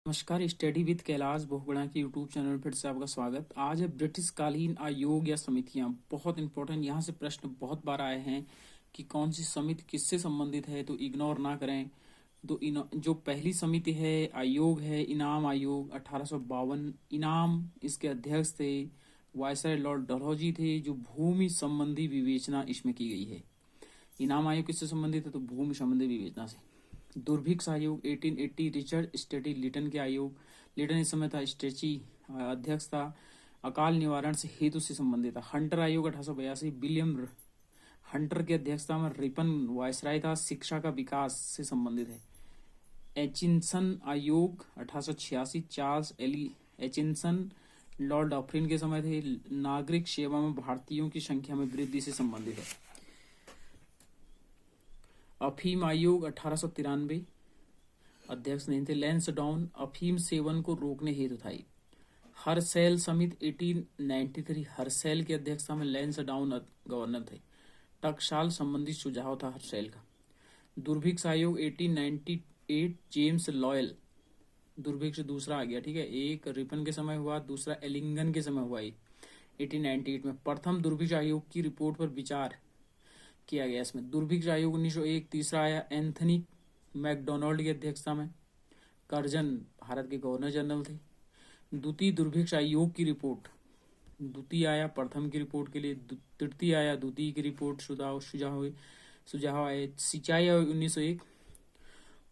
नमस्कार। Study with Kailash Bahuguna की YouTube channel में फिर से आपका स्वागत। आज है ब्रिटिश कालीन आयोग या समितियां। बहुत इंपॉर्टेंट, यहाँ से प्रश्न बहुत बार आए हैं कि कौन सी समिति किससे संबंधित है, तो इग्नोर ना करें। जो पहली समिति है आयोग है इनाम आयोग 1852। इनाम इसके अध्यक्ष थे वायसराय लॉर्ड डलहौजी थे। जो भूमि संबंधी विवेचना इसमें की गई है। इनाम आयोग किससे संबंधित है, तो भूमि संबंधी विवेचना से। दुर्भिक्ष आयोग 1880 रिचर्ड स्टेटी लिटन के आयोग। लिटन इस समय था स्टेची अध्यक्ष था। अकाल निवारण से हेतु से संबंधित था। हंटर आयोग 1882 विलियम हंटर के अध्यक्षता में रिपन वायसराय था। शिक्षा का विकास से संबंधित है। एचिंसन आयोग 1886 चार्ल्स एली एचिंसन लॉर्ड डफरिन के समय थे। नागरिक सेवा में भारतीयों की संख्या में वृद्धि से संबंधित है। अफीम आयोग 1893 अध्यक्ष नहीं थे लैंसडाउन अफीम सेवन को रोकने हेतु था। हरसैल समिति 1893 हरसैल की अध्यक्षता में लैंसडाउन गवर्नर थे। टकसाल संबंधी सुझाव था हरसैल का। दुर्भिक्ष आयोग 1898 जेम्स लॉयल। दुर्भिक्ष दूसरा आ गया, ठीक है। एक रिपन के समय हुआ, दूसरा एलिंगन के समय हुआ 1898 में। प्रथम दुर्भिक्ष आयोग की रिपोर्ट पर विचार किया गया। इसमें दुर्भिक्ष आयोग 1901। तीसरा आया एंथनी मैकडोनाल्ड की अध्यक्षता में। कर्जन भारत के गवर्नर जनरल थे। द्वितीय दुर्भिक्ष आयोग की रिपोर्ट, द्वितीय आया प्रथम की रिपोर्ट के लिए, तृतीय आया द्वितीय की रिपोर्ट। सुझाव आए सिंचाई आयोग 1901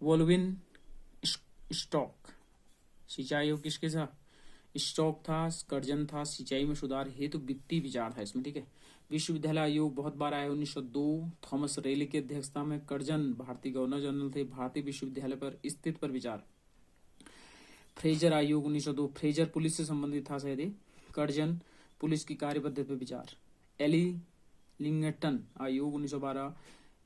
वोल्विन स्टॉक। सिंचाई आयोग किसके था, स्टॉक था। कर्जन था। सिंचाई में सुधार हेतु वित्तीय विचार था इसमें, ठीक है। विश्वविद्यालय आयोग बहुत बार आया 1902 थॉमस रेले की अध्यक्षता में। कर्जन भारतीय गवर्नर जनरल थे। भारतीय विश्वविद्यालय पर स्थित पर विचार। फ्रेजर आयोग 1902 फ्रेजर पुलिस से संबंधित था शायद। कर्जन पुलिस की कार्यपद्धति पर विचार। एली लिंगटन आयोग 1912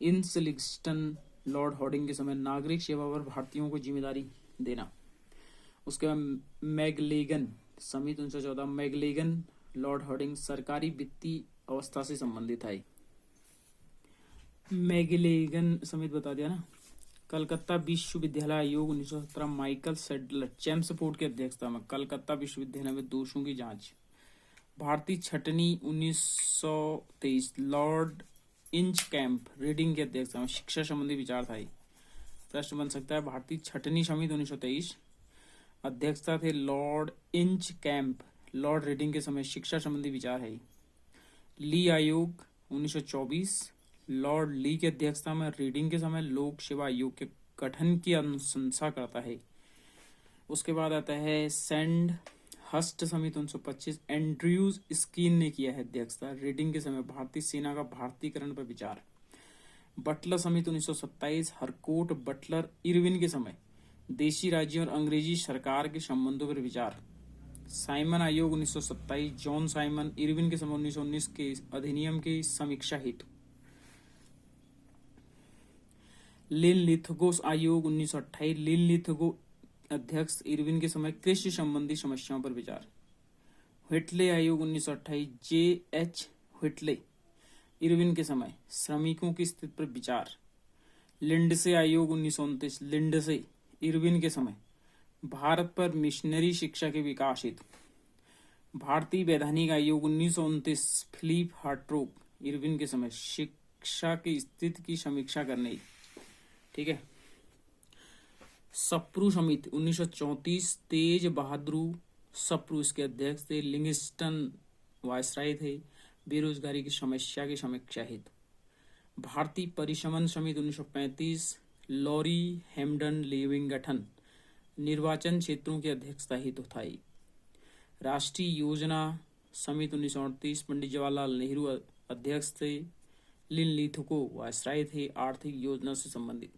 इंसलिंगस्टन लॉर्ड हॉर्डिंग के समय नागरिक सेवा पर भारतीयों को जिम्मेदारी देना। उसके बाद मैगलेगन समिति 1914 मैगलेगन लॉर्ड हॉर्डिंग सरकारी वित्तीय अवस्था से संबंधित है। मैगलेगन समिति बता दिया ना। कलकत्ता विश्वविद्यालय आयोग 1917 माइकल सेडलर चैम्सफोर्ड की अध्यक्षता में कलकत्ता विश्वविद्यालय में दोषों की जांच। भारतीय छटनी 1923 लॉर्ड इंच कैंप रीडिंग की अध्यक्षता में शिक्षा संबंधी विचार था। प्रश्न बन सकता है। भारतीय छटनी समिति 1923 अध्यक्षता थे Lord inch camp. Lord reading के समय शिक्षा संबंधी विचार है। ली आयोग 1924 लॉर्ड ली की अध्यक्षता में रीडिंग के समय लोक सेवा आयोग के गठन की अनुशंसा करता है। उसके बाद आता है सेंड हस्ट समिति 1925 एंड्रयूज स्कीन ने किया है अध्यक्षता। रीडिंग के समय भारतीय सेना का भारतीयकरण पर विचार। बटलर समिति 1927 हरकोट बटलर इरविन के समय देशी राज्यों और अंग्रेजी सरकार के संबंधों पर विचार। साइमन आयोग 1927 जॉन साइमन इरविन के समय 1919 के अधिनियम की समीक्षा हेतु। लिन लिथगो आयोग 1928 लिन लिथगो अध्यक्ष इरविन के समय कृषि संबंधी समस्याओं पर विचार। व्हिटले आयोग 1928 जे एच व्हिटले इरविन के समय श्रमिकों की स्थिति पर विचार। लिंडसे आयोग 1929 लिंडसे इरविन के समय भारत पर मिशनरी शिक्षा के विकास हेतु। भारतीय वैधानिक आयोग 1929 फिलिप हार्ट्रोप इरविन के समय शिक्षा की स्थिति की समीक्षा करने, ठीक है। सप्रू समिति 1934 तेज बहादुर सप्रू इसके अध्यक्ष थे। लिंगस्टन वायसराय थे। बेरोजगारी की समस्या की समीक्षा हेतु। भारतीय परिसमन समिति 1935 लॉरी हेम्डन लेविंग गठन निर्वाचन क्षेत्रों की अध्यक्षता हेतु था। राष्ट्रीय योजना समिति 1938 पंडित जवाहरलाल नेहरू अध्यक्ष थे। लिन लिथगो वायसराय थे। आर्थिक योजना से संबंधित।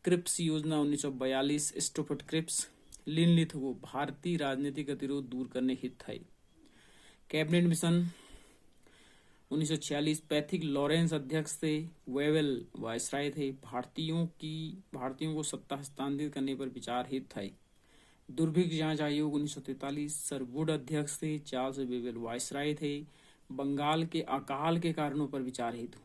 क्रिप्स योजना 1942 स्टोफर्ड क्रिप्स। लिन लिथगो भारतीय राजनीतिक गतिरोध दूर करने हित था। कैबिनेट मिशन 1946 पैथिक लॉरेंस अध्यक्ष थे। वेवेल वायसराय थे। भारतीयों को सत्ता हस्तांतरित करने पर विचार हित था। दुर्भिक्ष जांच आयोग 1943 सर वुड अध्यक्ष थे। चार्ल्स वेवेल वायसराय थे। बंगाल के अकाल के कारणों पर विचार हेतु।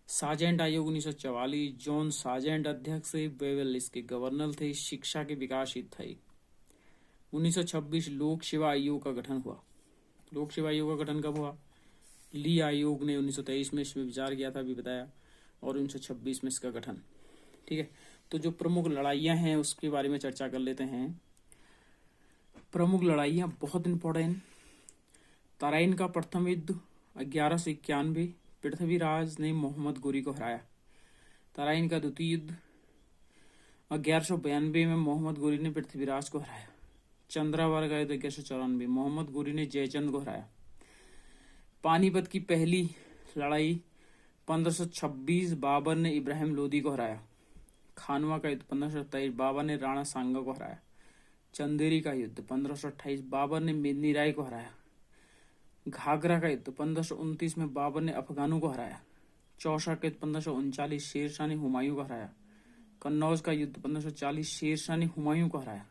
सार्जेंट आयोग 1944 जॉन सार्जेंट अध्यक्ष थे। वेवेल इसके गवर्नर थे। शिक्षा के विकास हित थे। 1926 लोक सेवा आयोग का गठन हुआ। लोक सेवा आयोग का गठन कब हुआ? ली आयोग ने 1923 में इसमें विचार किया था, अभी बताया, और 1926 में इसका गठन। ठीक है, तो जो प्रमुख लड़ाइयाँ हैं उसके बारे में चर्चा कर लेते हैं। प्रमुख लड़ाइयाँ बहुत इंपॉर्टेंट। तराइन का प्रथम युद्ध 1191, पृथ्वीराज ने मोहम्मद गोरी को हराया। तराइन का द्वितीय युद्ध 1192 में मोहम्मद गोरी ने पृथ्वीराज को हराया। चंद्रावर का युद्ध 1194, मोहम्मद गोरी ने जयचंद को हराया। पानीपत की पहली लड़ाई 1526, बाबर ने इब्राहिम लोदी को हराया। खानवा का युद्ध 1527, बाबर ने राणा सांगा को हराया। चंदेरी का युद्ध 1528, बाबर ने मेदिनी राय को हराया। घाघरा का युद्ध 1529 में बाबर ने अफगानों को हराया। चौसा का युद्ध 1539, शेरशाह ने हुमायूं को हराया। कन्नौज का युद्ध 1540, शेरशाह ने हुमायूं को हराया।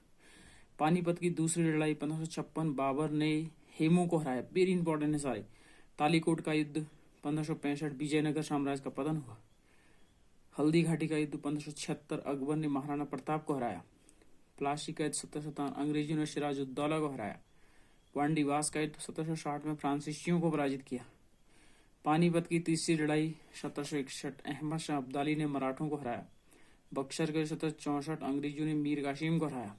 पानीपत की दूसरी लड़ाई 1556, बाबर ने हेमू को हराया। वेरी इंपॉर्टेंट है सारे। तालीकोट का युद्ध 1565, विजयनगर साम्राज्य का पतन हुआ। हल्दी घाटी का युद्ध 1576, अकबर ने महाराणा प्रताप को हराया। प्लासी का युद्ध 1757, अंग्रेजों ने सिराजुद्दौला को हराया। वांडीवास का युद्ध 1760 में फ्रांसीसियों को पराजित किया। पानीपत की तीसरी लड़ाई 1761, अहमद शाह अब्दाली ने मराठों को हराया। बक्सर के 1764, अंग्रेजों ने मीर कासिम को हराया।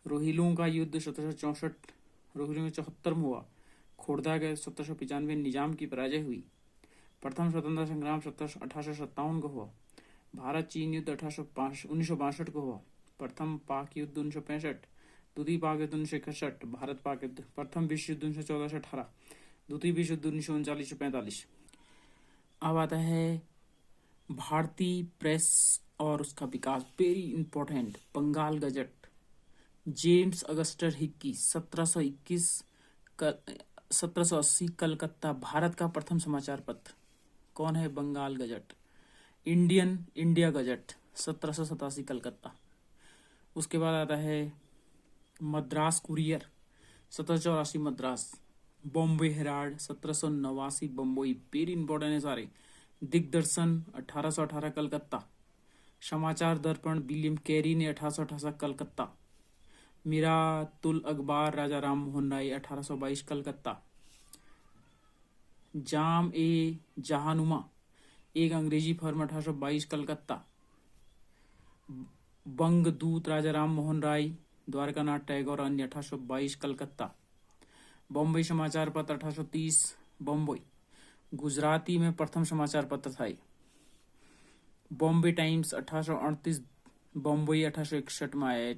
रोहिलों का युद्ध 1764, रोहिलों में 74 में हुआ। खोड़दा के 1795 निजाम की पराजय हुई। प्रथम स्वतंत्रता संग्राम 1857 को हुआ। भारत चीन युद्ध 1962 को हुआ। प्रथम पाक युद्ध 1965, द्वितीय पाक युद्ध 1961, भारत पाक युद्ध। प्रथम विश्व युद्ध 1914 से 18, द्वितीय विश्व युद्ध 1939 से 45। अब आता है भारतीय प्रेस और उसका विकास। Very important. Bengal Gazette, James Augustus Hicky 1780, Calcutta, Bharat का प्रथम समाचार पत्र। कौन है? Bengal Gazette. India Gazette 1787, Calcutta. उसके बाद आता है Madras courier 1784, Madras. Bombay Herald 1789, Bombay. Very important है सारे। दिग्दर्शन 1818, कलकत्ता। समाचार दर्पण विलियम कैरी ने 1868, कलकत्ता। मिरातुल अखबार राजा राम मोहन राय 1822, कलकत्ता। जाम ए जहानुमा एक अंग्रेजी फर्म 1822, कलकत्ता। बंगदूत राजा राम मोहन राय, द्वारकानाथ टैगोर अन्य 1822, कलकत्ता। बॉम्बे समाचार पत्र 1830, बॉम्बे। गुजराती में प्रथम समाचार पत्र था। बॉम्बे टाइम्स 1838, बॉम्बे 1861 में आया।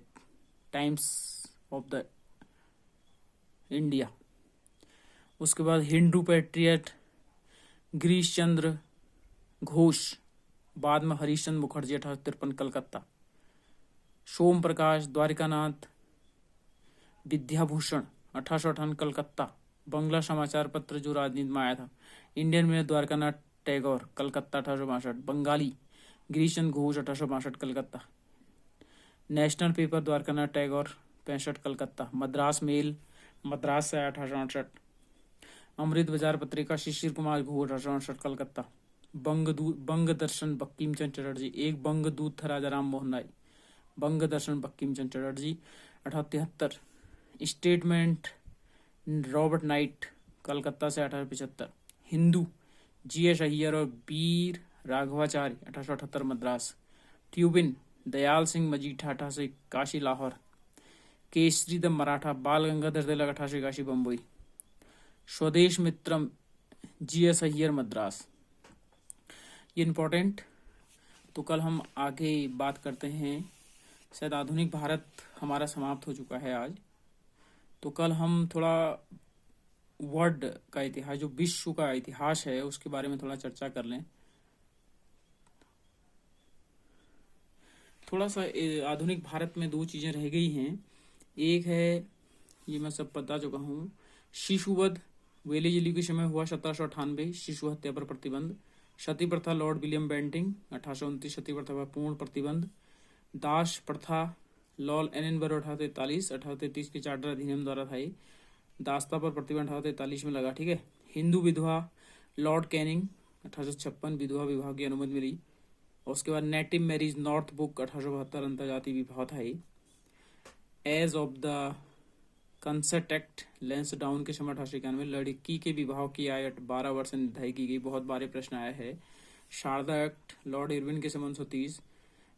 Times of the India. उसके बाद हिंदू पैट्रियट गिरीश चंद्र घोष, बाद में हरीशचंद्र मुखर्जी 1853, कलकत्ता। सोम प्रकाश द्वारिकानाथ विद्याभूषण 1858, कलकत्ता। बंगला समाचार पत्र जो राजनीति में आया था। इंडियन में Dwarkanath Tagore, Calcutta 1862। Bengali Girish Chandra Ghosh 1862, Calcutta. National paper Dwarkanath Tagore 65, Calcutta. Madras mail Madras से 1868। अमृत बाजार पत्रिका शिशिर कुमार घोष 1868, कलकत्ता। बंग दर्शन बंकिम चंद्र चटर्जी, एक बंग दूत था राजा Ram Mohan Roy. Banga Darshan Bankim Chandra Chatterjee 1873। Statement Robert Knight, Calcutta से 1875। हिंदू जी.एस. अय्यर और वीर राघवाचार्य 1878, मद्रास। ट्यूबिन दयाल सिंह मजीठा 1881, लाहौर। केसरी द मराठा बाल गंगाधर तिलक 1881, बम्बई। स्वदेश मित्रम जी.एस. अय्यर, मद्रास। ये इम्पोर्टेंट। तो कल हम आगे बात करते हैं। शायद आधुनिक भारत हमारा समाप्त हो चुका है आज। तो कल हम थोड़ा वर्ल्ड का इतिहास, जो विश्व का इतिहास है, उसके बारे में थोड़ा चर्चा कर लें। थोड़ा सा आधुनिक भारत में दो चीजें रह गई हैं। एक है, ये मैं सब बता चुका हूँ, शिशुवध वेलेजली के समय हुआ 1798, शिशु हत्या पर प्रतिबंध। सती प्रथा लॉर्ड विलियम बेंटिंग 1829, सती प्रथा पर पूर्ण प्रतिबंध। दास प्रथा लॉर्ड एनिनबरो 1843, 1833 के चार्टर अधिनियम द्वारा था। दासता पर प्रतिबंध 1843 में लगा। ठीक है। हिंदू विधवा लॉर्ड कैनिंग 1856, विधवा विवाह की अनुमति मिली। और उसके बाद नेटिव मैरिज नॉर्थ बुक 1872, अंतर्जातीय विवाह था। Age of the consent act Lansdowne के 1891 लड़की के विवाह की आयु 12 वर्ष से निर्धारित की गई। बहुत बार प्रश्न आया है। शारदा एक्ट लॉर्ड इरविन के 1930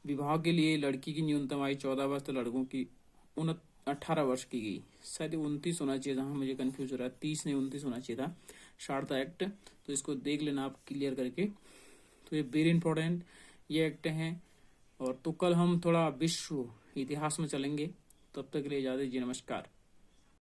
विवाह के लिए लड़की की न्यूनतम आयु 14 वर्ष तो लड़कों की 18 वर्ष की गई। शायद 29 होना चाहिए था, मुझे कंफ्यूज हो रहा है, 30 नहीं 29 होना चाहिए था शारदा एक्ट। तो इसको देख लेना आप क्लियर करके। तो ये वेरी इंपॉर्टेंट ये एक्ट हैं। और तो कल हम थोड़ा विश्व इतिहास में चलेंगे। तब तक के लिए इजाजत दीजिए, नमस्कार।